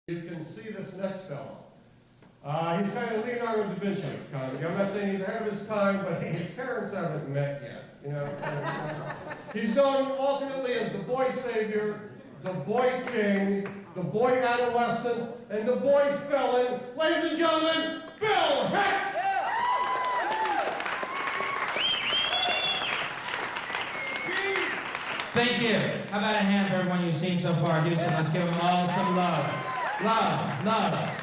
You can see this next fellow. He's kind of Leonardo da Vinci kind of. I'm not saying he's ahead of his time, but his parents haven't met yet. You know, he's known alternately as the boy savior, the boy king, the boy adolescent, and the boy felon. Ladies and gentlemen, Bill Hicks. Thank you. How about a hand for everyone you've seen so far? Houston, let's give them all some love. Love, love.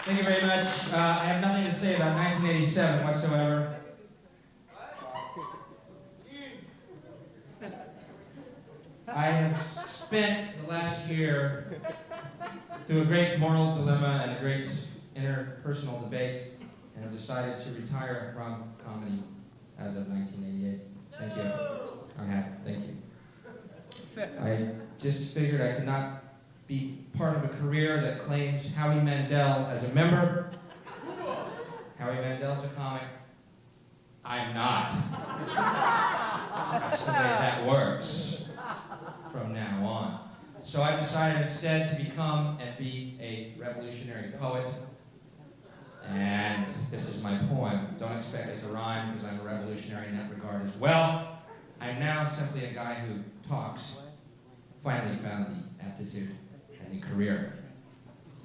Thank you very much. I have nothing to say about 1987 whatsoever. I have spent the last year through a great moral dilemma and a great interpersonal debate, and have decided to retire from comedy as of 1988. Thank you. I'm happy. Thank you. I just figured I could not be part of a career that claims Howie Mandel as a member. Howie Mandel's a comic. I'm not. That's the way that works from now on. So I decided instead to become and be a revolutionary poet. And this is my poem. Don't expect it to rhyme because I'm a revolutionary in that regard as well. I'm now simply a guy who talks. Finally found the aptitude and the career.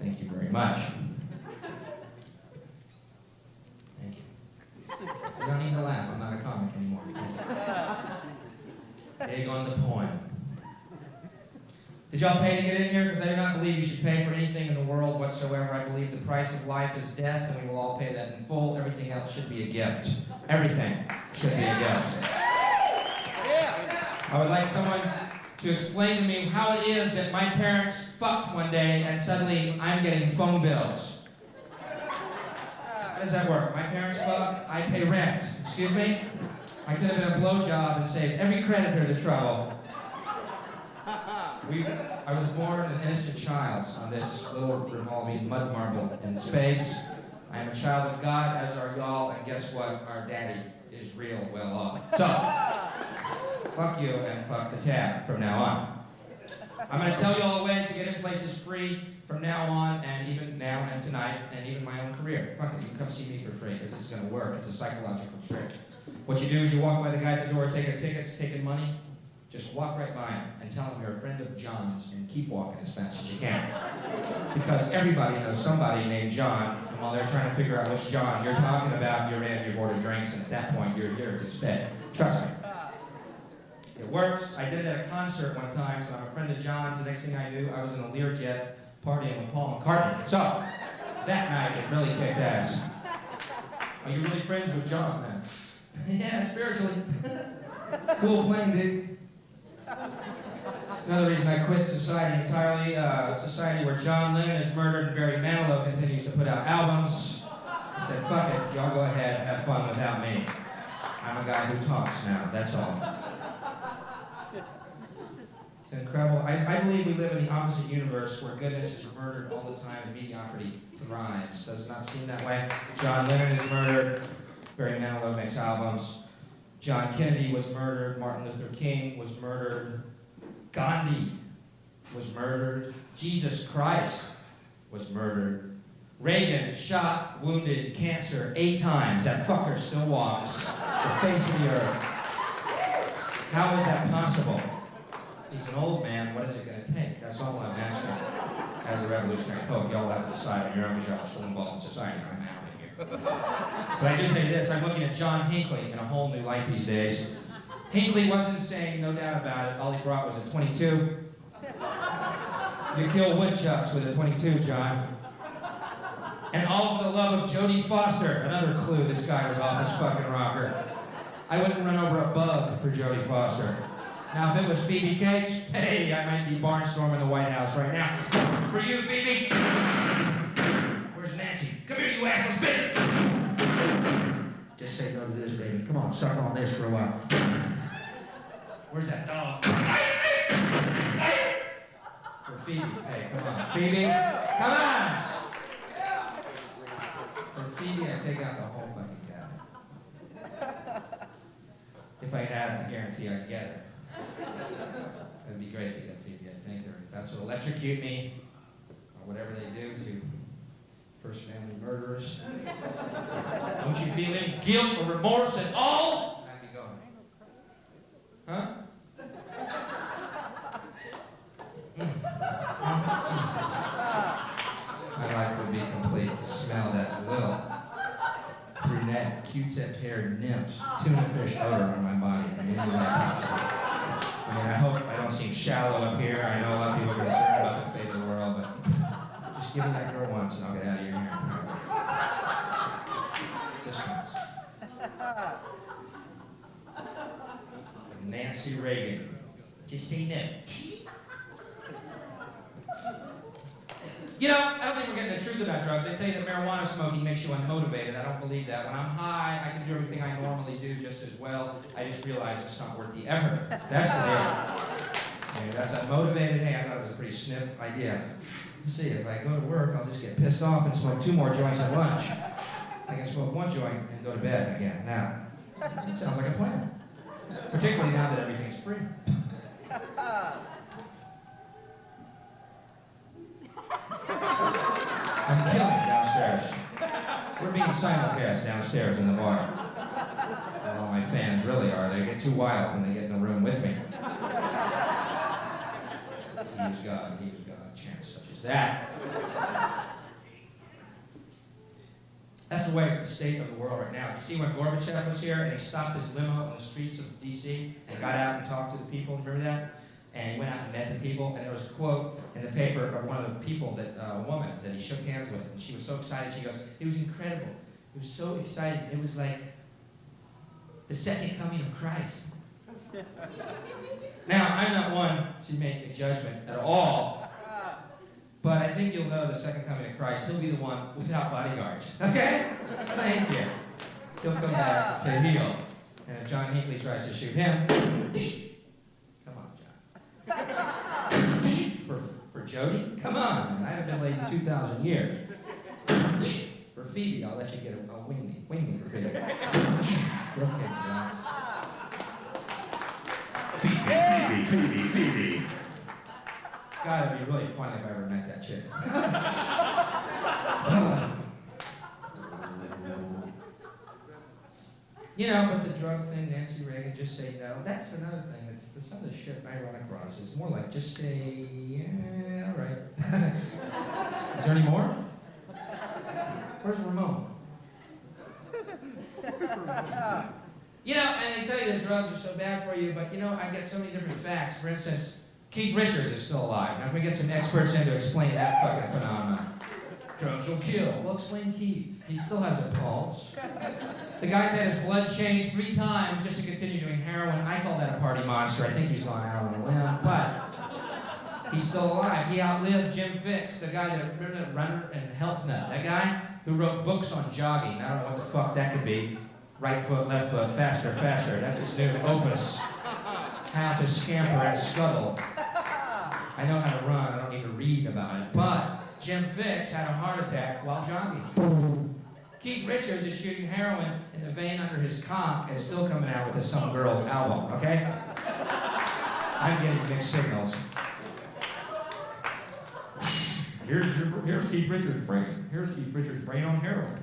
Thank you very much. Thank you. You don't need to laugh. I'm not a comic anymore. Big on the poem. Did y'all pay to get in here? Because I do not believe you should pay for anything in the world whatsoever. I believe the price of life is death, and we will all pay that in full. Everything else should be a gift. Everything should be a gift. I would like someone to explain to me how it is that my parents fucked one day and suddenly I'm getting phone bills. How does that work? My parents fuck, I pay rent. Excuse me? I could have been a blowjob and saved every creditor the trouble. I was born an innocent child on this little revolving mud marble in space. I am a child of God, as are y'all, and guess what? Our daddy is real well off. So, fuck you and fuck the tab from now on. I'm going to tell you all a way to get in places free from now on, and even now and tonight, and even my own career. Fuck it, you can come see me for free, because this is going to work. It's a psychological trick. What you do is you walk by the guy at the door, take a ticket, taking money. Just walk right by him and tell him you're a friend of John's and keep walking as fast as you can. Because everybody knows somebody named John, and while they're trying to figure out which John you're talking about, you're in, you've ordered drinks, and at that point you're here to spit. Trust me. It works. I did it at a concert one time, so I'm a friend of John's. The next thing I knew, I was in a Learjet partying with Paul McCartney. So, that night it really kicked ass. Are you really friends with John, man? Yeah, spiritually. Cool playing, dude. Another reason I quit society entirely, society where John Lennon is murdered and Barry Manilow continues to put out albums. I said, fuck it, y'all go ahead, have fun without me. I'm a guy who talks now, that's all. It's incredible. I believe we live in the opposite universe where goodness is murdered all the time and mediocrity thrives. Does it not seem that way? John Lennon is murdered, Barry Manilow makes albums. John Kennedy was murdered, Martin Luther King was murdered, Gandhi was murdered, Jesus Christ was murdered, Reagan shot, wounded, cancer 8 times. That fucker still walks the face of the earth. How is that possible? He's an old man, what is it going to take? That's all I'm asking. As a revolutionary poet, y'all have to decide on your own because y'all are still involved in society. I'm out of here. But I do tell you this, I'm looking at John Hinckley in a whole new light these days. Hinckley was insane, no doubt about it. All he brought was a 22. You kill woodchucks with a 22, John. And all for the love of Jodie Foster. Another clue this guy was off his fucking rocker. I wouldn't run over a bug for Jodie Foster. Now, if it was Phoebe Cates, hey, I might be barnstorming the White House right now. For you, Phoebe. Where's Nancy? Come here, you asshole, bitch. Just say no to this, baby. Come on, suck on this for a while. Where's that dog? For Phoebe. Hey, come on. Phoebe, come on! For Phoebe, I take out the whole fucking cabinet. If I had, I guarantee I'd get her. It'd be great to get Phoebe. I think they're to electrocute me, or whatever they do to first family murderers. Don't you feel any guilt or remorse at all? I'd be going, huh? My life would be complete to smell that little brunette, Q-tip-haired nymph's tuna fish odor on my body. I mean, I hope I don't seem shallow up here. I know a lot of people are concerned about the fate of the world, but just give me that girl once and I'll get out of your hair. Just once. Nancy Reagan. Just say no. You know, I don't think we're getting the truth about drugs. They tell you that marijuana smoking makes you unmotivated. I don't believe that. When I'm high, I can do everything I normally do just as well. I just realize it's not worth the effort. That's the deal. Yeah, that's unmotivated. Hey, I thought it was a pretty snip idea. Let's see, if I go to work, I'll just get pissed off and smoke 2 more joints at lunch. I can smoke 1 joint and go to bed again. Now, it sounds like a plan. Particularly now that everything's free. I'm killing it downstairs. We're being simulcast downstairs in the bar. And all my fans really are. They get too wild when they get in the room with me. He was God. A chance such as that. That's the way, the state of the world right now. You see when Gorbachev was here and he stopped his limo on the streets of D.C. and got out and talked to the people, remember that? And he went out and met the people, and there was a quote in the paper of one of the people, that a woman, that he shook hands with, and she was so excited. She goes, "It was incredible. It was so exciting. It was like the second coming of Christ." Now, I'm not one to make a judgment at all, but I think you'll know the second coming of Christ. He'll be the one without bodyguards. Okay? Thank you. He'll come back to heal. And if John Hinckley tries to shoot him, for Jody? Come on, I haven't been late in 2,000 years. For Phoebe, I'll let you get a wing me for Phoebe. Okay, John. Phoebe. God, it'd be really funny if I ever met that chick. You know, but the drug thing, Nancy Reagan, just say no. That's another thing. Some of the shit I run across is more like just say, yeah, all right. Is there any more? Where's Ramon? You know, and they tell you that drugs are so bad for you, but you know, I get so many different facts. For instance, Keith Richards is still alive. Now, if we get some experts in to explain that fucking phenomenon. Drugs will kill. Well, explain Keith. He still has a pulse. The guy's had his blood changed 3 times just to continue doing heroin. I call that a party monster. I think he's gone out on a limb, but he's still alive. He outlived Jim Hicks, the guy that, remember that runner and health nut, that guy who wrote books on jogging. I don't know what the fuck that could be. Right foot, left foot, faster, faster. That's his new opus. How to scamper and scuttle. I know how to run. I don't need to read about it, but Jim Hicks had a heart attack while jogging. Keith Richards is shooting heroin in the vein under his cock and still coming out with Some Girl's album, okay? I'm getting mixed signals. Here's Keith Richards' brain. Here's Keith Richards' brain on heroin.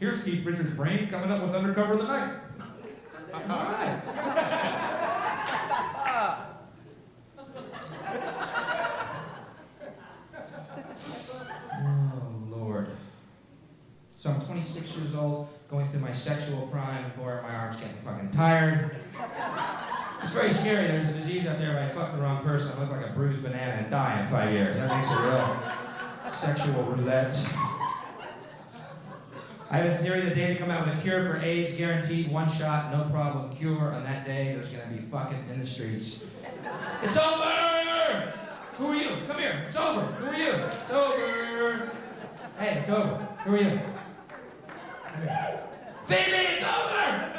Here's Keith Richards' brain coming up with Undercover of the Night. All right. So I'm 26 years old, going through my sexual prime, and boy, my arm's getting fucking tired. It's very scary. There's a disease out there where I fuck the wrong person, I look like a bruised banana and die in 5 years. That makes it real sexual roulette. I have a theory that they come out with a cure for AIDS, guaranteed, 1 shot, no problem cure. On that day, there's gonna be fucking in the streets. It's over! Who are you? Come here. It's over. Who are you? It's over. Hey, it's over. Who are you? Phoebe, it's over!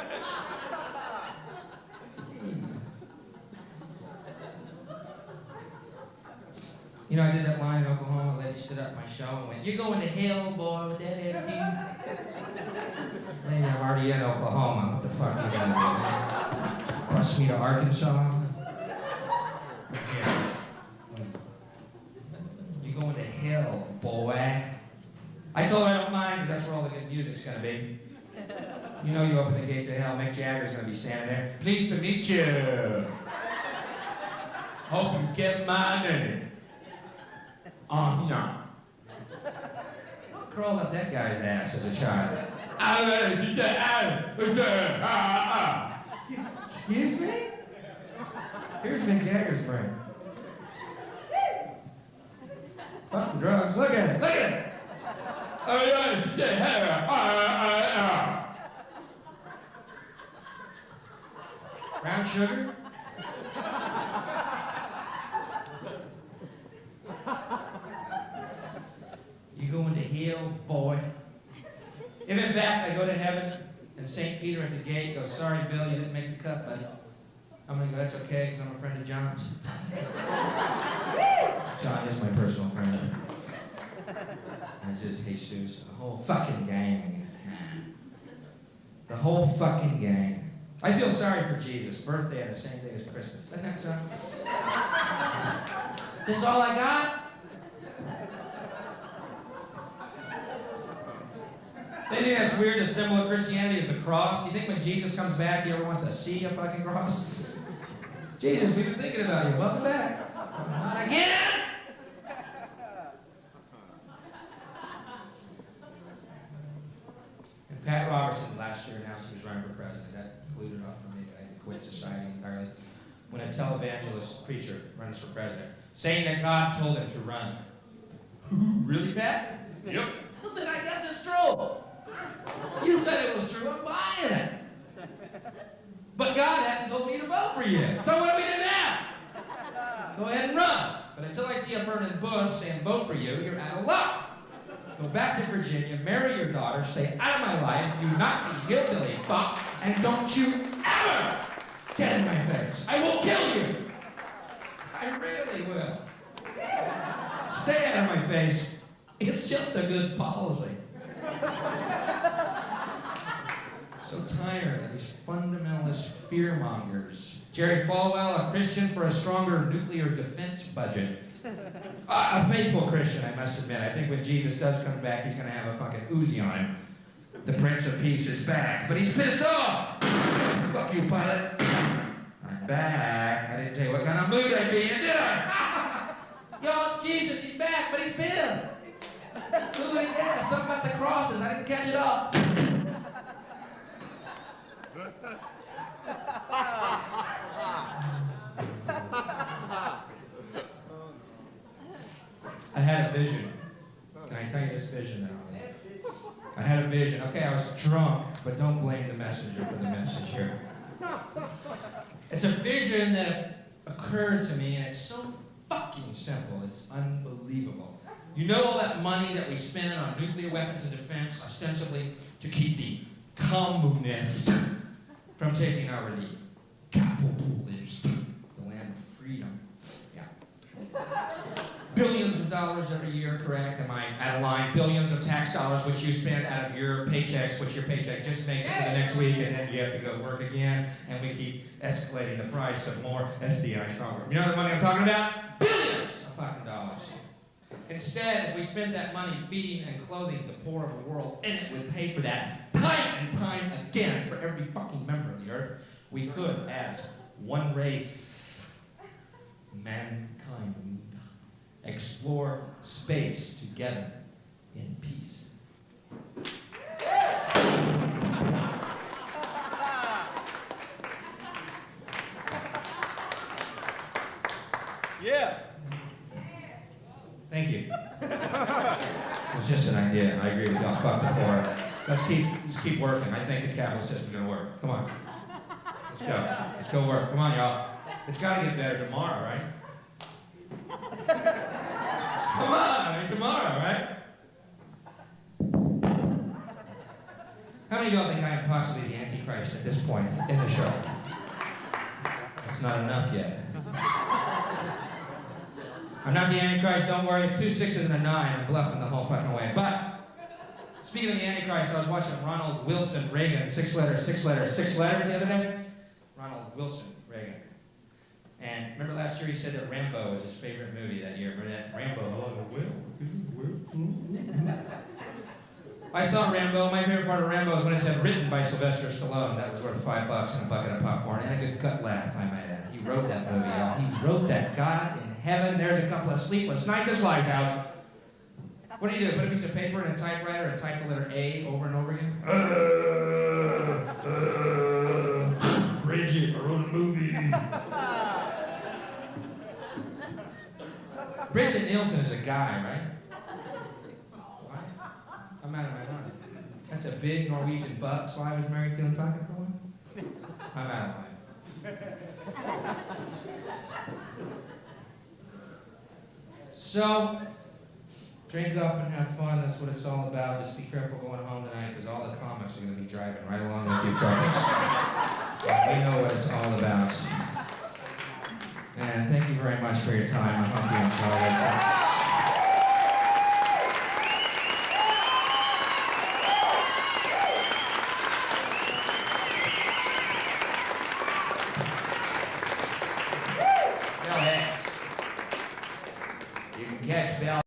You know, I did that line in Oklahoma. A lady stood up at my show and went, "You're going to hell, boy, with that attitude." Lady, I'm already in Oklahoma. What the fuck are you gonna do, man? Bus me to Arkansas? I told her I don't mind because that's where all the good music's going to be. You know you open the gates of hell, Mick Jagger's going to be standing there. Pleased to meet you. Hope you guess my name. Yeah. Crawled up that guy's ass as a child. Excuse me? Here's Mick Jagger's friend. Fuck the drugs. Look at it. Look at it. Brown sugar? You going to hell, boy? If in fact I go to heaven and St. Peter at the gate goes, sorry, Bill, you didn't make the cut, buddy. I'm going to go, that's okay, because I'm a friend of John's. John is my personal friend. This is Jesus, the whole fucking gang. The whole fucking gang. I feel sorry for Jesus' birthday on the same day as Christmas. Isn't that so? Is this all I got? They think that's weird. The symbol of Christianity is the cross. You think when Jesus comes back, he ever wants to see a fucking cross? Jesus, we've been thinking about you. Welcome back. Not again! And Pat Robertson last year announced he was running for president. That included off for me. I had to quit society entirely. When a televangelist preacher runs for president, saying that God told him to run. Really, Pat? Yep. Well, then I guess it's true. You said it was true. I'm buying it. But God hadn't told me to vote for you. So what do we do now? Go ahead and run. But until I see a burning bush saying vote for you, you're out of luck. Go back to Virginia, marry your daughter, stay out of my life, you Nazi hillbilly fuck, and don't you ever get in my face. I will kill you. I really will. Stay out of my face. It's just a good policy. So tired of these fundamentalist fearmongers. Jerry Falwell, a Christian for a stronger nuclear defense budget. A faithful Christian, I must admit. I think when Jesus does come back, he's going to have a fucking Uzi on him. The Prince of Peace is back. But he's pissed off. Fuck you, pilot. I'm back. I didn't tell you what kind of mood I'd be in, did I? Yo, it's Jesus. He's back, but he's pissed. Ooh, yeah, something about the crosses. I didn't catch it all. I had a vision. Can I tell you this vision that I had a vision. Okay, I was drunk, but don't blame the messenger for the message here. It's a vision that occurred to me, and it's so fucking simple. It's unbelievable. You know all that money that we spend on nuclear weapons and defense, ostensibly to keep the communists from taking over the capitalist, the land of freedom. Yeah. Billions of dollars every year, correct? Am I out of line? Billions of tax dollars which you spend out of your paychecks, which your paycheck just makes it for the next week, and then you have to go work again, and we keep escalating the price of more SDI stronger. You know the money I'm talking about? Billions of fucking dollars. Instead, if we spent that money feeding and clothing the poor of the world, and it would pay for that time and time again for every fucking member of the earth, we could, as one race, mankind, explore space together in peace. Yeah. Thank you. It was just an idea. I agree with y'all. Fuck the poor. Let's keep working. I think the capitalist system's gonna work. Come on. Let's go. Let's go work. Come on, y'all. It's gotta get better tomorrow, right? Come on, I mean tomorrow, right? How many of y'all think I am possibly the Antichrist at this point in the show? That's not enough yet. I'm not the Antichrist, don't worry. It's 2 6s and a 9. I'm bluffing the whole fucking way. But, speaking of the Antichrist, I was watching Ronald Wilson Reagan, 6 letters the other day. Ronald Wilson Reagan. And remember last year he said that Rambo was his favorite movie that year. Remember that? Rambo, hello, Will. I saw Rambo. My favorite part of Rambo is when it said written by Sylvester Stallone. That was worth $5 and a bucket of popcorn and a good gut laugh, I might add. He wrote that movie, y'all. He wrote that. God in heaven. There's a couple of sleepless nights at Lighthouse. What do? Put a piece of paper and a typewriter and type the letter A over and over again? Bridget, I wrote a movie. Bridget Nielsen is a guy, right? What? I'm out of my mind. That's a big Norwegian buck Sly was married to in Pocket for one? I'm out of my mind. So, drink up and have fun. That's what it's all about. Just be careful going home tonight because all the comics are going to be driving right along with you truckers. We know what it's all about. And thank you very much for your time. I hope you enjoyed it. Bill Hicks. You can catch Bill.